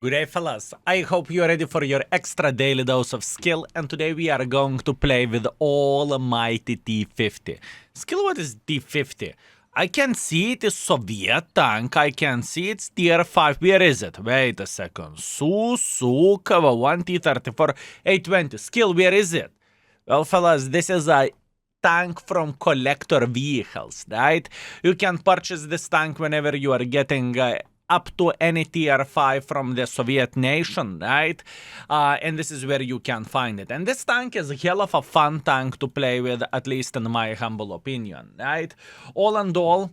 Good day, fellas. I hope you're ready for your extra daily dose of skill, and today we are going to play with almighty T-50. Skill, what is T-50? I can see it is Soviet tank, I can see it's tier 5. Where is it? Wait a second. Suzuka 1 T-34 820. Skill, where is it? Well, fellas, this is a tank from collector vehicles, right? You can purchase this tank whenever you are getting up to any tier 5 from the Soviet nation, right? And this is where you can find it. And this tank is a hell of a fun tank to play with, at least in my humble opinion, right? All in all,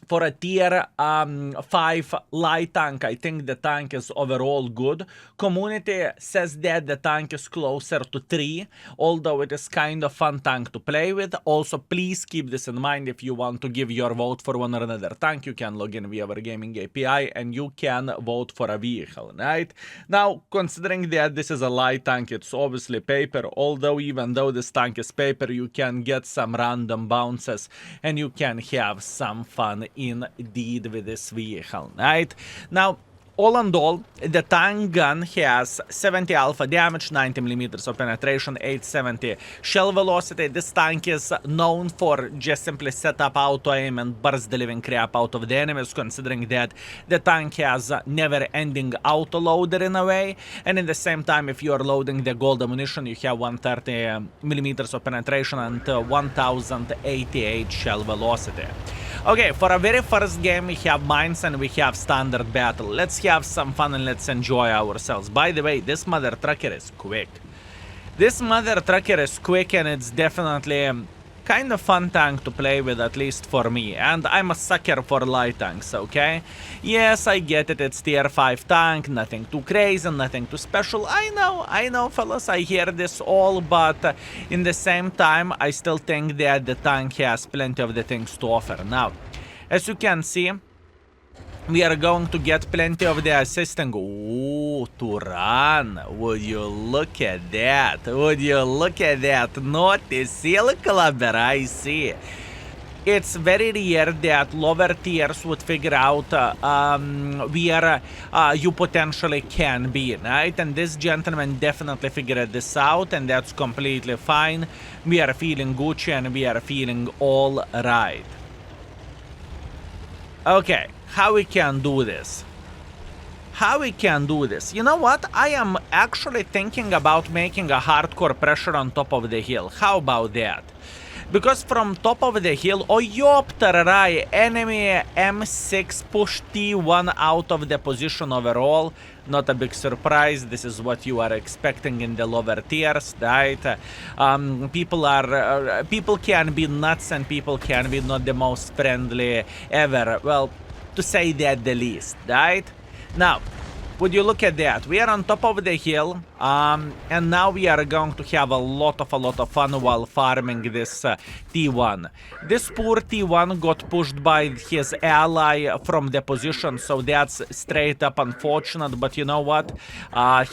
for a tier 5 light tank, I think the tank is overall good. Community says that the tank is closer to 3, although it is kind of fun tank to play with. Also, please keep this in mind. If you want to give your vote for one or another tank, you can log in via our gaming API and you can vote for a vehicle, right? Now, considering that this is a light tank, it's obviously paper, although even though this tank is paper, you can get some random bounces and you can have some fun indeed with this vehicle, right? Now, all in all, the tank gun has 70 alpha damage, 90 millimeters of penetration, 870 shell velocity. This tank is known for just simply set up auto aim and burst the living crap out of the enemies, considering that the tank has never-ending auto loader in a way. And in the same time, if you are loading the gold ammunition, you have 130 millimeters of penetration and 1088 shell velocity. Okay, for our very first game, we have mines and we have standard battle. Let's have some fun and let's enjoy ourselves. By the way, this mother trucker is quick. This mother trucker is quick and it's definitely kind of fun tank to play with, at least for me. And I'm a sucker for light tanks, okay? Yes, I get it, it's tier 5 tank, nothing too crazy, nothing too special. I know, fellas, I hear this all, but in the same time, I still think that the tank has plenty of the things to offer. Now, as you can see, we are going to get plenty of the assisting. Ooh, to run. Would you look at that? Would you look at that? Naughty seal clubber, I see. It's very rare that lower tiers would figure out where you potentially can be, right? And this gentleman definitely figured this out, and that's completely fine. We are feeling Gucci and we are feeling all right. Okay, how we can do this? How we can do this? You know what? I am actually thinking about making a hardcore pressure on top of the hill. How about that? Because from top of the hill, oh yoptarai, enemy M6 pushed T1 out of the position overall. Not a big surprise, this is what you are expecting in the lower tiers, right? People can be nuts and people can be not the most friendly ever. Well, to say that the least, right? Now, would you look at that? We are on top of the hill, and now we are going to have a lot of fun while farming this T1. This poor T1 got pushed by his ally from the position, so that's straight up unfortunate, but you know what?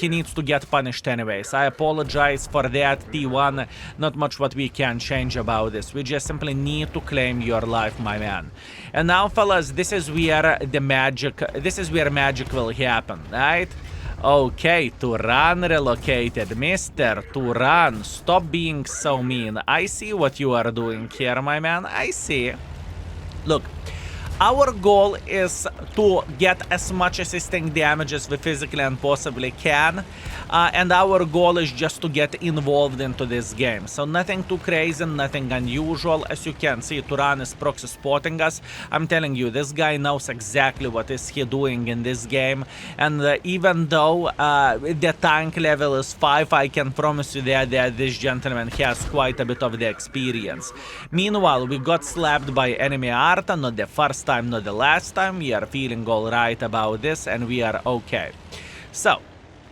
He needs to get punished anyways. I apologize for that, T1. Not much what we can change about this. We just simply need to claim your life, my man. And now, fellas, this is where magic will happen, right? Okay, Turan relocated. Mr. Turan, stop being so mean. I see what you are doing here, my man. I see. Look, our goal is to get as much assisting damage as we physically and possibly can. And our goal is just to get involved into this game. So nothing too crazy, nothing unusual. As you can see, Turan is proxy spotting us. I'm telling you, this guy knows exactly what is he doing in this game. And even though the tank level is 5, I can promise you that this gentleman has quite a bit of the experience. Meanwhile, we got slapped by enemy Arta, not the first time, not the last time. We are feeling all right about this and we are okay. So,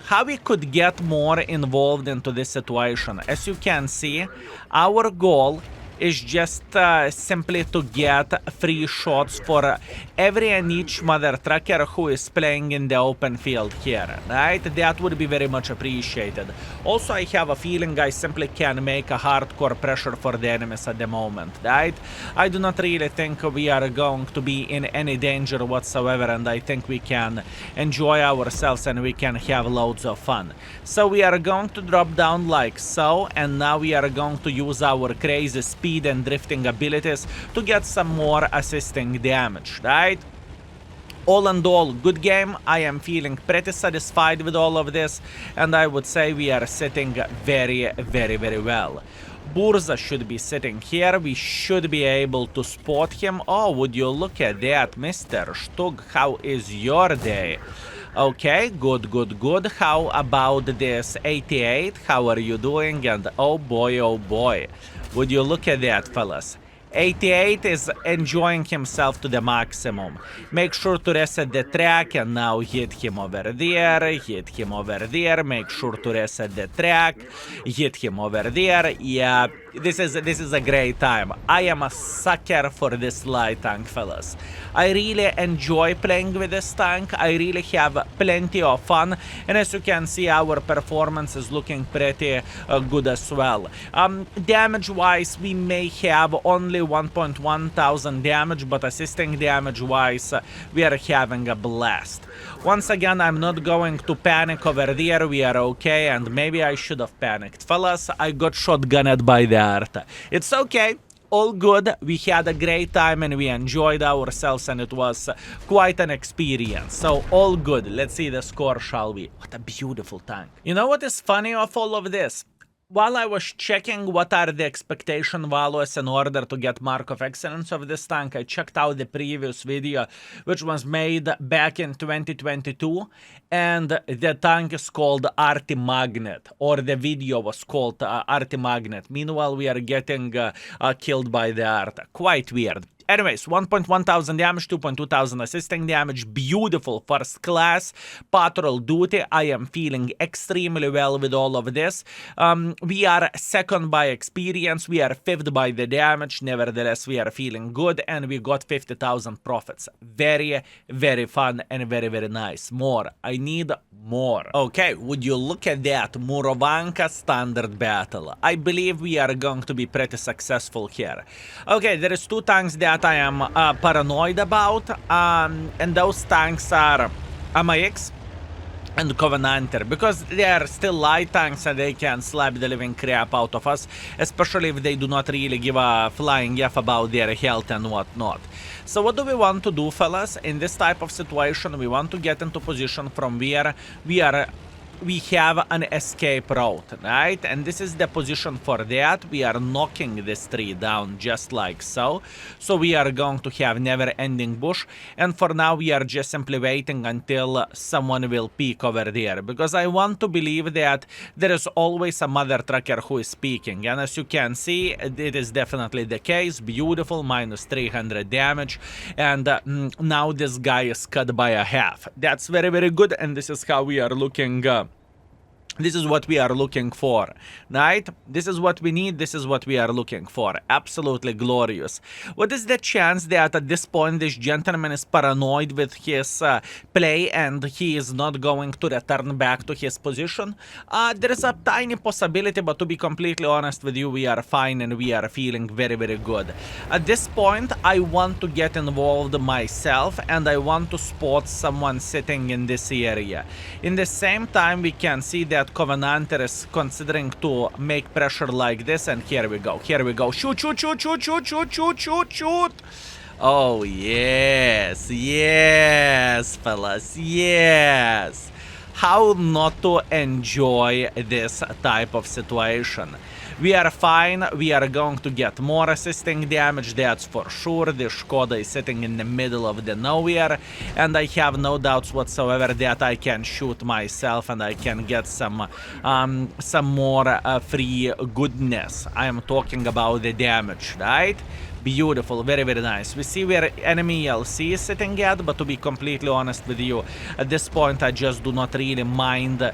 how we could get more involved into this situation? As you can see, our goal is just simply to get free shots for every and each mother trucker who is playing in the open field here, right? That would be very much appreciated. Also, I have a feeling I simply can make a hardcore pressure for the enemies at the moment, right? I do not really think we are going to be in any danger whatsoever, and I think we can enjoy ourselves and we can have loads of fun. So we are going to drop down like so, and now we are going to use our crazy speed and drifting abilities to get some more assisting damage, right? All in all, good game. I am feeling pretty satisfied with all of this, and I would say we are sitting very, very, very well. Burza should be sitting here. We should be able to spot him. Oh, would you look at that, Mr. Stug? How is your day? Okay, good, good, good. How about this 88? How are you doing? And oh boy, would you look at that, fellas? 88 is enjoying himself to the maximum. Make sure to reset the track and now hit him over there, hit him over there. Make sure to reset the track, hit him over there. Yeah, this is a great time. I am a sucker for this light tank, fellas. I really enjoy playing with this tank. I really have plenty of fun, and as you can see, our performance is looking pretty good as well. Damage wise, we may have only 1.1 thousand damage, but assisting damage wise, we are having a blast. Once again, I'm not going to panic over there. We are okay, and maybe I should have panicked. Fellas, I got shotgunned by the Arta. It's okay. All good. We had a great time and we enjoyed ourselves, and it was quite an experience. So all good. Let's see the score, shall we? What a beautiful tank. You know what is funny of all of this? While I was checking what are the expectation values in order to get Mark of Excellence of this tank, I checked out the previous video, which was made back in 2022, and the tank is called Arti Magnet, or the video was called Arti Magnet. Meanwhile, we are getting killed by the Arta. Quite weird. Anyways, 1.1 thousand damage, 2.2 thousand assisting damage, beautiful first class, patrol duty. I am feeling extremely well with all of this. We are second by experience, we are fifth by the damage, nevertheless we are feeling good, and we got 50,000 profits. Very, very fun and very, very nice. More, I need more. Okay, would you look at that, Murovanka standard battle. I believe we are going to be pretty successful here. Okay, there is two tanks that I am paranoid about, and those tanks are MIX and Covenanter, because they are still light tanks and they can slap the living crap out of us, especially if they do not really give a flying F about their health and whatnot. So what do we want to do, fellas? In this type of situation, we want to get into position from where we have an escape route, right? And this is the position for that. We are knocking this tree down just like so. So we are going to have never-ending bush. And for now, we are just simply waiting until someone will peek over there. Because I want to believe that there is always a mother trucker who is peeking. And as you can see, it is definitely the case. Beautiful, minus 300 damage. And now this guy is cut by a half. That's very, very good. And this is how we are looking... This is what we are looking for, right? This is what we need. This is what we are looking for. Absolutely glorious. What is the chance that at this point this gentleman is paranoid with his play and he is not going to return back to his position? There is a tiny possibility, but to be completely honest with you, we are fine and we are feeling very, very good. At this point, I want to get involved myself and I want to spot someone sitting in this area. In the same time, we can see that Covenanter is considering to make pressure like this, and here we go, shoot, shoot, shoot, shoot, shoot, shoot, shoot, shoot, shoot. Oh yes, yes, fellas, yes. How not to enjoy this type of situation? We are fine, we are going to get more assisting damage, that's for sure. The Skoda is sitting in the middle of the nowhere, and I have no doubts whatsoever that I can shoot myself and I can get some more free goodness. I am talking about the damage, right? Beautiful, very, very nice. We see where enemy LC is sitting at, but to be completely honest with you, at this point I just do not really mind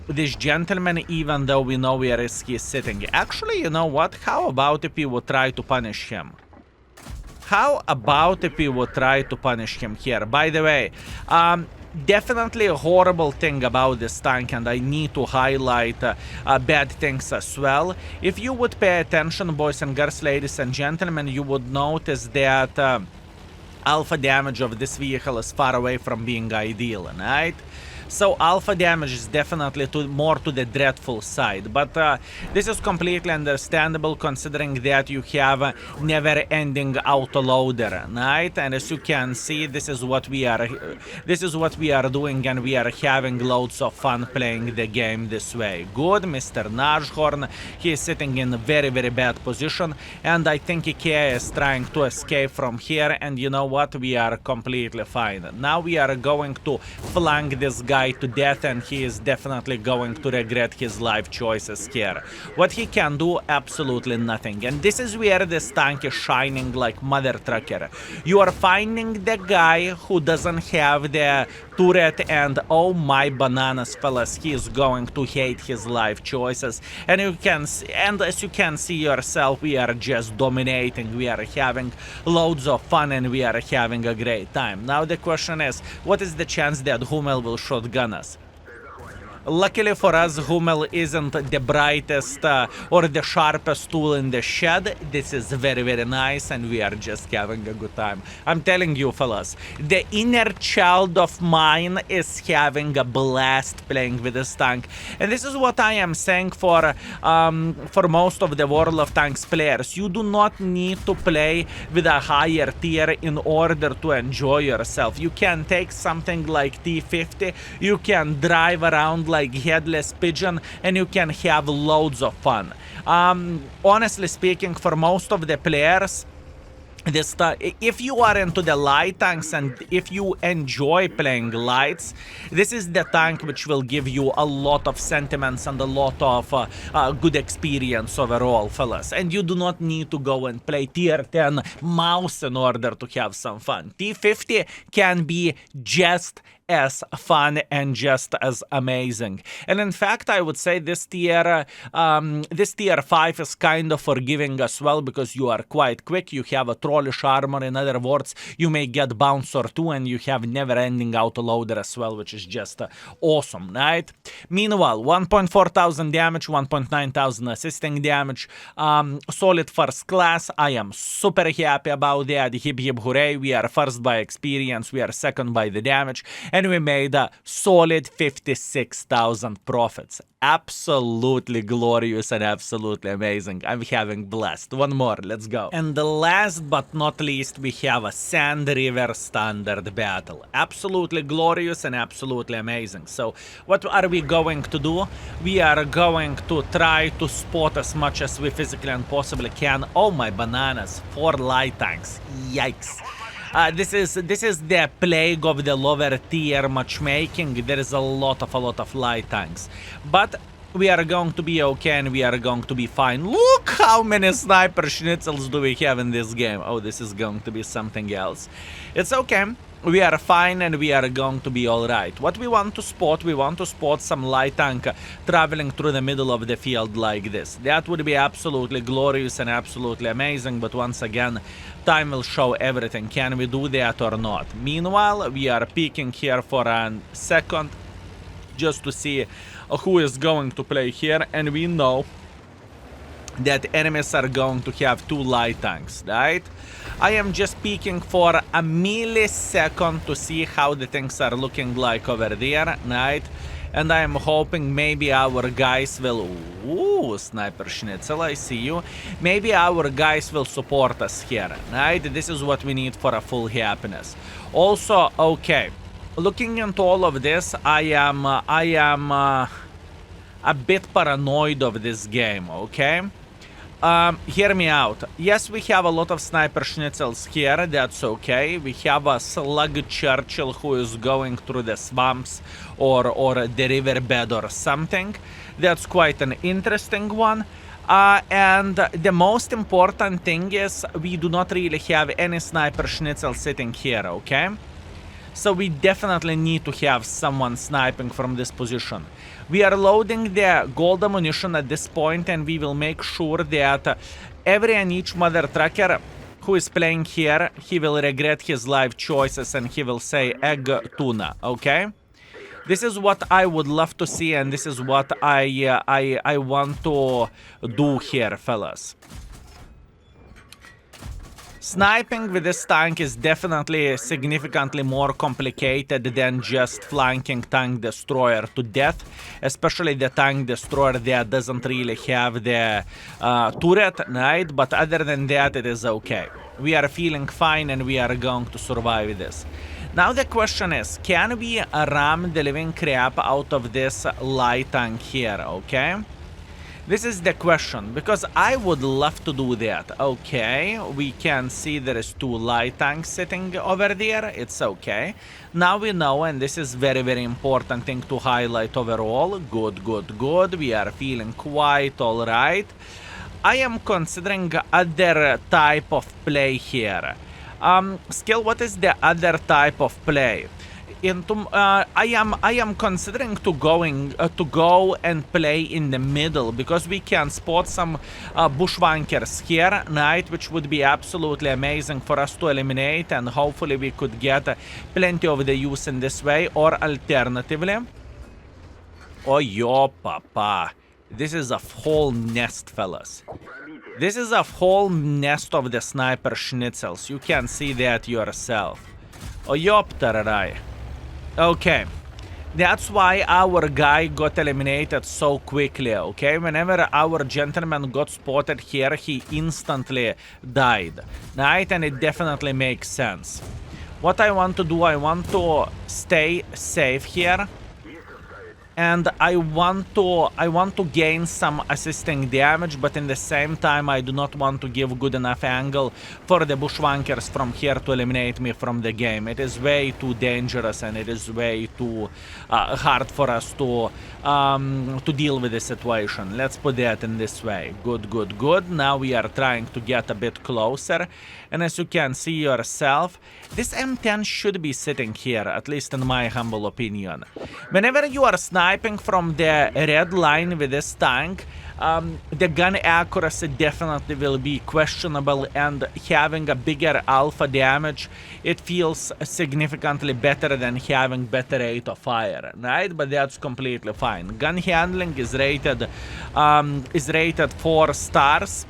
this gentleman, even though we know where is he sitting. Actually, you know what? How about if we would try to punish him? How about if we would try to punish him here? By the way, definitely a horrible thing about this tank, and I need to highlight bad things as well. If you would pay attention, boys and girls, ladies and gentlemen, you would notice that alpha damage of this vehicle is far away from being ideal, right? So alpha damage is definitely more to the dreadful side, but this is completely understandable considering that you have a never-ending autoloader, right? And as you can see, this is what we are doing, and we are having loads of fun playing the game this way. Good, Mr. Nashorn, he is sitting in a very, very bad position, and I think IKEA is trying to escape from here, and you know what? We are completely fine. Now we are going to flank this guy to death, and he is definitely going to regret his life choices here. What he can do? Absolutely nothing. And this is where this tank is shining like mother trucker. You are finding the guy who doesn't have the turret, and oh my bananas, fellas, he is going to hate his life choices. And as you can see yourself, we are just dominating. We are having loads of fun, and we are having a great time. Now the question is, what is the chance that Hummel will shotgun us? Luckily for us, Hummel isn't the brightest or the sharpest tool in the shed. This is very, very nice, and we are just having a good time. I'm telling you, fellas, the inner child of mine is having a blast playing with this tank. And this is what I am saying for most of the World of Tanks players. You do not need to play with a higher tier in order to enjoy yourself. You can take something like T50, you can drive around like headless pigeon, and you can have loads of fun. Honestly speaking, for most of the players, if you are into the light tanks and if you enjoy playing lights, this is the tank which will give you a lot of sentiments and a lot of good experience overall, fellas. And you do not need to go and play tier 10 mouse in order to have some fun. T50 can be just as fun and just as amazing. And in fact, I would say this tier 5 is kind of forgiving as well, because you are quite quick, you have a trollish armor. In other words, you may get bounce or two, and you have never-ending autoloader as well, which is just awesome, right? Meanwhile, 1.4 thousand damage, 1.9 thousand assisting damage, solid first class. I am super happy about that. Hip hip hooray, we are first by experience, we are second by the damage, and we made a solid 56,000 profits. Absolutely glorious and absolutely amazing. I'm having blast. One more, let's go. And the last but not least, we have a Sand River Standard Battle. Absolutely glorious and absolutely amazing. So what are we going to do? We are going to try to spot as much as we physically and possibly can. Oh my bananas, 4 light tanks. Yikes. This is the plague of the lower tier matchmaking. There is a lot of light tanks, but we are going to be okay, and we are going to be fine. Look how many sniper schnitzels do we have in this game. Oh, this is going to be something else. It's okay. We are fine, and we are going to be alright. What we want to spot some light tank traveling through the middle of the field like this. That would be absolutely glorious and absolutely amazing, but once again, time will show everything. Can we do that or not? Meanwhile, we are peeking here for a second just to see who is going to play here, and we know that enemies are going to have 2 light tanks, right? I am just peeking for a millisecond to see how the things are looking like over there, right? And I am hoping maybe our guys will... Ooh, Sniper Schnitzel, I see you. Maybe our guys will support us here, right? This is what we need for a full happiness. Also, okay, looking into all of this, I am a bit paranoid of this game, okay? Hear me out. Yes, we have a lot of Sniper Schnitzels here, that's okay. We have a Slug Churchill who is going through the swamps or the riverbed or something. That's quite an interesting one. And the most important thing is we do not really have any sniper schnitzel sitting here, okay? So we definitely need to have someone sniping from this position. We are loading the gold ammunition at this point, and we will make sure that every and each mother trucker who is playing here, he will regret his life choices and he will say egg tuna, okay? This is what I would love to see, and this is what I want to do here, fellas. Sniping with this tank is definitely significantly more complicated than just flanking tank destroyer to death, especially the tank destroyer that doesn't really have the turret, right? But other than that, it is okay. We are feeling fine and we are going to survive this. Now the question is, can we ram the living crap out of this light tank here, okay? This is the question, because I would love to do that. Okay, we can see there is 2 light tanks sitting over there. It's okay. Now we know, and this is very, very important thing to highlight overall. Good, good, good. We are feeling quite all right. I am considering other type of play here. Skill, what is the other type of play? I am considering to go and play in the middle, because we can spot some bushwankers here, right, which would be absolutely amazing for us to eliminate, and hopefully we could get plenty of the use in this way. Or alternatively, oh yo papa, this is a whole nest, fellas. This is a whole nest of the sniper schnitzels. You can see that yourself. Oh yoptarai. Okay, that's why our guy got eliminated so quickly, okay? Whenever our gentleman got spotted here, he instantly died, right? And it definitely makes sense. What I want to do, I want to stay safe here. And I want to gain some assisting damage, but in the same time I do not want to give good enough angle for the bushwankers from here to eliminate me from the game. It is way too dangerous and it is way too hard for us to deal with the situation. Let's put that in this way. Good, good, good. Now we are trying to get a bit closer, and as you can see yourself, this M10 should be sitting here, at least in my humble opinion. Whenever you are sniping from the red line with this tank, the gun accuracy definitely will be questionable, and having a bigger alpha damage, it feels significantly better than having better rate of fire, right? But that's completely fine. Gun handling is rated 4 stars.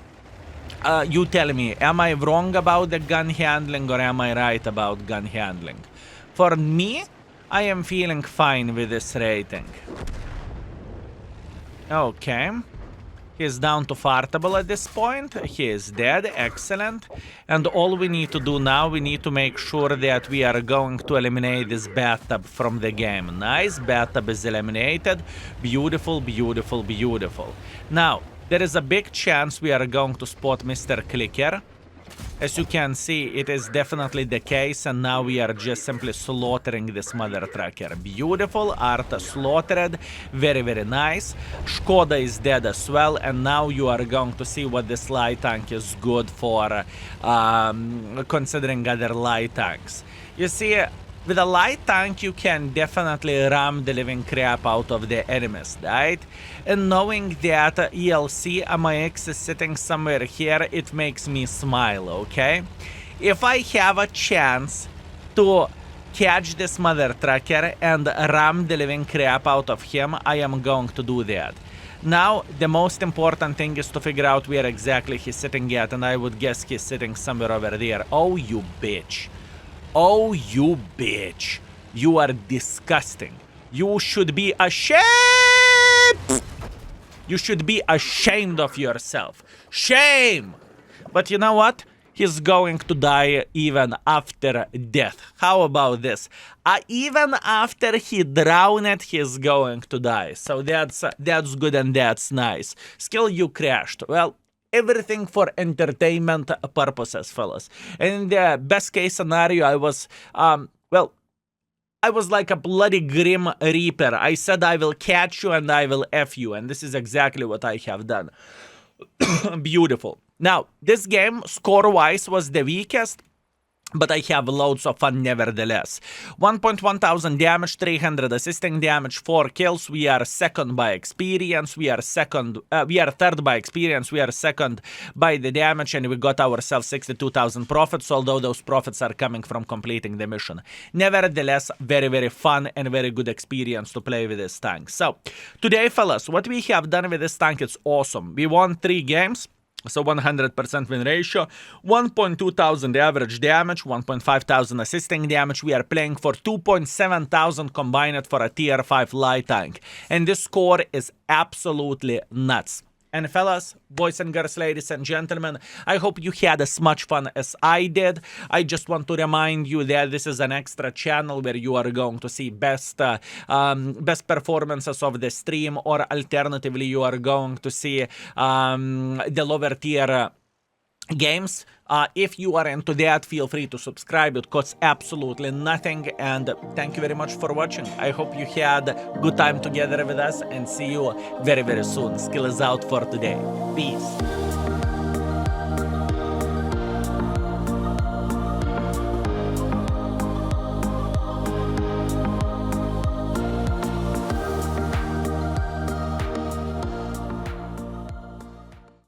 You tell me, am I wrong about the gun handling or am I right about gun handling? For me, I am feeling fine with this rating. Okay. He's down to fartable at this point. He is dead. Excellent. And all we need to do now, we need to make sure that we are going to eliminate this bathtub from the game. Nice. Bathtub is eliminated. Beautiful, beautiful, beautiful. Now, there is a big chance we are going to spot Mr. Clicker. As you can see, it is definitely the case, and now we are just simply slaughtering this mother trucker. Beautiful, Arta slaughtered, very, very nice. Skoda is dead as well, and now you are going to see what this light tank is good for, considering other light tanks. You see, with a light tank, you can definitely ram the living crap out of the enemies, right? And knowing that ELC MIX is sitting somewhere here, it makes me smile, okay? If I have a chance to catch this mother trucker and ram the living crap out of him, I am going to do that. Now, the most important thing is to figure out where exactly he's sitting at, and I would guess he's sitting somewhere over there. Oh, you bitch. Oh, you bitch. You are disgusting. You should be ashamed. You should be ashamed of yourself. Shame. But you know what? He's going to die even after death. How about this? Even after he drowned, he's going to die. So that's good and that's nice. Skill, you crashed. Well, everything for entertainment purposes, fellas. And in the best case scenario, I was, I was like a bloody grim reaper. I said I will catch you and I will F you. And this is exactly what I have done. Beautiful. Now, this game, score-wise, was the weakest, but I have loads of fun nevertheless. 1.1 thousand damage, 300 assisting damage, 4 kills. We are second by experience. We are third by experience. We are second by the damage, and we got ourselves 62,000 profits, although those profits are coming from completing the mission. Nevertheless, very, very fun and very good experience to play with this tank. So, today, fellas, what we have done with this tank is awesome. We won 3 games. So 100% win ratio, 1.2 thousand average damage, 1.5 thousand assisting damage. We are playing for 2.7 thousand combined for a tier 5 light tank. And this score is absolutely nuts. And fellas, boys and girls, ladies and gentlemen, I hope you had as much fun as I did. I just want to remind you that this is an extra channel where you are going to see best performances of the stream, or alternatively, you are going to see the lower tier games. If you are into that, feel free to subscribe. It costs absolutely nothing. And thank you very much for watching. I hope you had a good time together with us, and see you very, very soon. Skill is out for today. Peace.